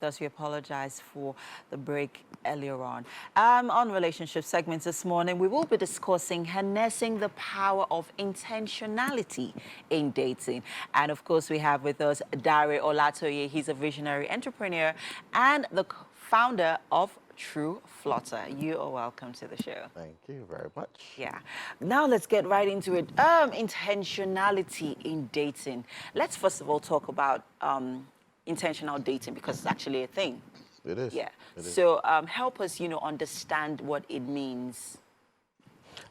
Thus, we apologize for the break earlier on. On relationship segments this morning, we will be discussing harnessing the power of intentionality in dating. And of course, we have with us Dare Olatoye. He's a visionary entrepreneur and the founder of True Flutter. You are welcome to the show. Thank you very much. Yeah. Now let's get right into it. Intentionality in dating. Let's first of all talk about intentional dating because it's actually a thing. It is. Yeah. It is. So help us, understand what it means.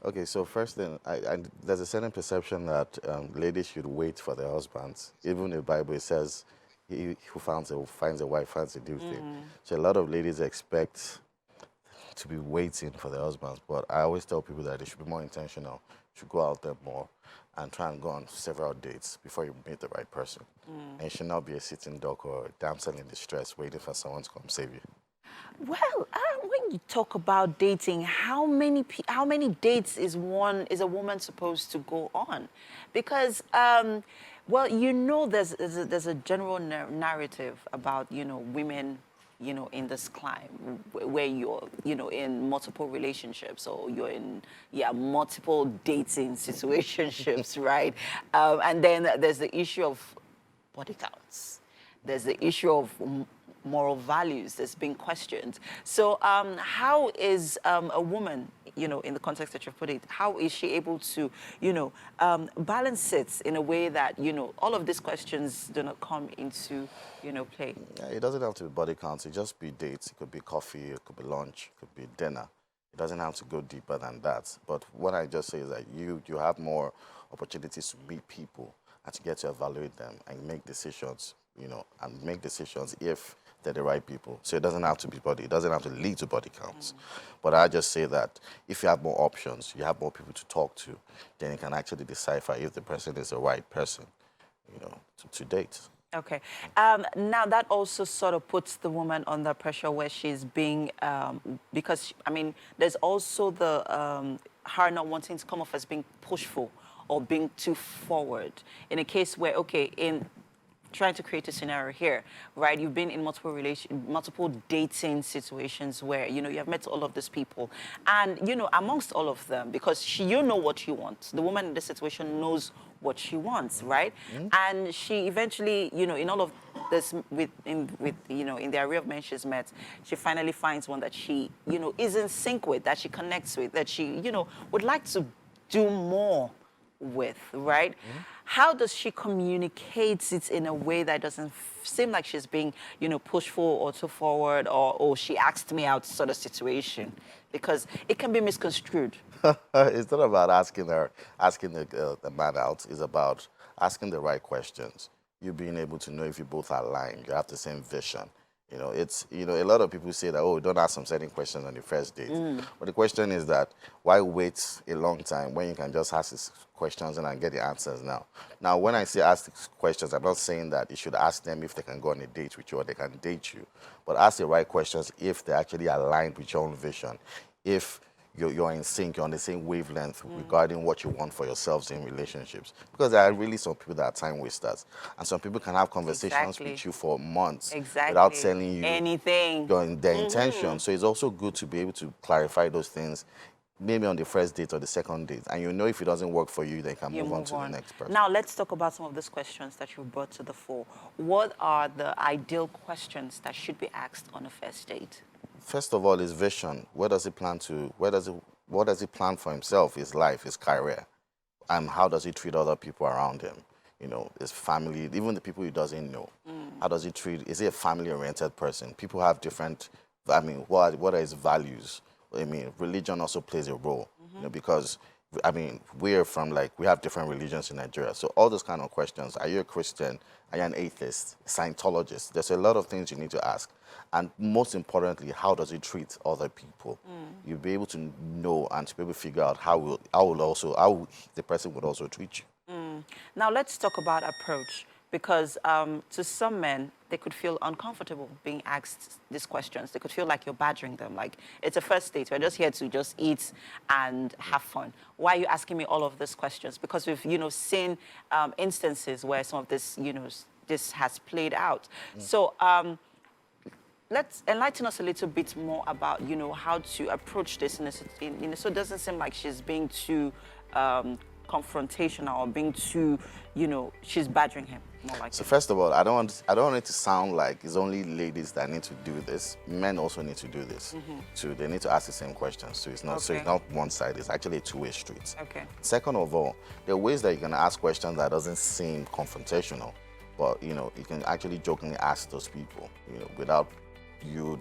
Okay, so first thing, there's a certain perception that ladies should wait for their husbands. Even in the Bible, it says, he who finds a wife finds a good thing. So a lot of ladies expect to be waiting for their husbands, but I always tell people that they should be more intentional, should go out there more and try and go on several dates before you meet the right person. And you should not be a sitting duck or a damsel in distress waiting for someone to come save you. Well, when you talk about dating, how many dates is a woman supposed to go on? Because well, there's a general narrative about women in this climb where you're in multiple relationships or you're in multiple dating situationships, right? And then there's the issue of body counts. There's the issue of moral values that's being questioned. So how is a woman, in the context that you put it, how is she able to, balance it in a way that, all of these questions do not come into, play? Yeah, it doesn't have to be body counts. It just be dates. It could be coffee. It could be lunch. It could be dinner. It doesn't have to go deeper than that. But what I just say is that you have more opportunities to meet people and to get to evaluate them and make decisions, and make decisions if they're the right people. So it doesn't have to be body. It doesn't have to lead to body counts. But I just say that if you have more options, you have more people to talk to, then you can actually decipher if the person is the right person, to date. Okay. Now that also sort of puts the woman under pressure where she's being, because, there's also the, her not wanting to come off as being pushful or being too forward. In a case where, okay, in trying to create a scenario here, right? You've been in multiple dating situations where, you have met all of these people. And, amongst all of them, because you know what you want. The woman in this situation knows what she wants, right? And she eventually, in all of this, in the array of men she's met, she finally finds one that she, is in sync with, that she connects with, that she, would like to do more with, right? How does she communicate it in a way that doesn't seem like she's being, pushful or too forward or she asked me out sort of situation? Because it can be misconstrued. It's not about asking the man out. It's about asking the right questions. You being able to know if you both are aligned. You have the same vision. A lot of people say that, oh, don't ask some certain questions on the first date. But the question is that, why wait a long time when you can just ask these questions and get the answers now? Now, when I say ask these questions, I'm not saying that you should ask them if they can go on a date with you or they can date you. But ask the right questions if they're actually aligned with your own vision. If you're in sync, you're on the same wavelength regarding what you want for yourselves in relationships. Because there are really some people that are time wasters. And some people can have conversations with you for months without telling you anything, their intention. So it's also good to be able to clarify those things, maybe on the first date or the second date. And if it doesn't work for you, then you can move on to the next person. Now, let's talk about some of these questions that you brought to the fore. What are the ideal questions that should be asked on a first date? First of all, his vision. What does he plan for himself, his life, his career? And how does he treat other people around him? His family, even the people he doesn't know. How does he treat, is he a family-oriented person? People have different, what are his values? Religion also plays a role, because, we have different religions in Nigeria. So all those kind of questions, are you a Christian? Are you an atheist? Scientologist? There's a lot of things you need to ask. And most importantly, how does he treat other people? You'll be able to know and to be able to figure out how the person would also treat you. Now let's talk about approach. Because to some men, they could feel uncomfortable being asked these questions. They could feel like you're badgering them, like it's a first date. We're just here to just eat and have fun. Why are you asking me all of these questions? Because we've, seen instances where some of this, this has played out. So let's enlighten us a little bit more about, how to approach this so it doesn't seem like she's being too confrontational or being too, she's badgering him more like So that. first of all, I don't want it to sound like it's only ladies that need to do this. Men also need to do this too. They need to ask the same questions too. So Okay. it's not one side. It's actually a two-way street. Okay. Second of all, there are ways that you can ask questions that doesn't seem confrontational, but you can actually jokingly ask those people, without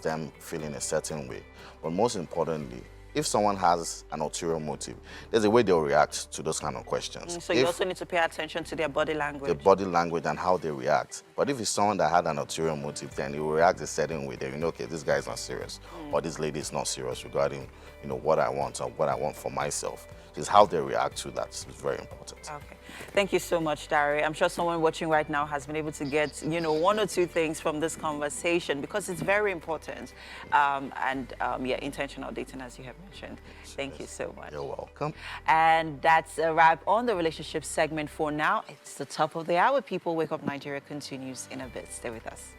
them feeling a certain way. But most importantly, if someone has an ulterior motive, there's a way they'll react to those kind of questions. So you also need to pay attention to their body language. The body language and how they react. But if it's someone that had an ulterior motive, then he will react a certain way. Then okay, this guy is not serious, or this lady is not serious regarding, what I want or what I want for myself. Just how they react to that is very important. Okay. Thank you so much, Dari. I'm sure someone watching right now has been able to get, one or two things from this conversation because it's very important. Yeah, intentional dating, as you have mentioned. Thank you so much. You're welcome. And that's a wrap on the relationship segment for now. It's the top of the hour. People Wake Up Nigeria continues in a bit. Stay with us.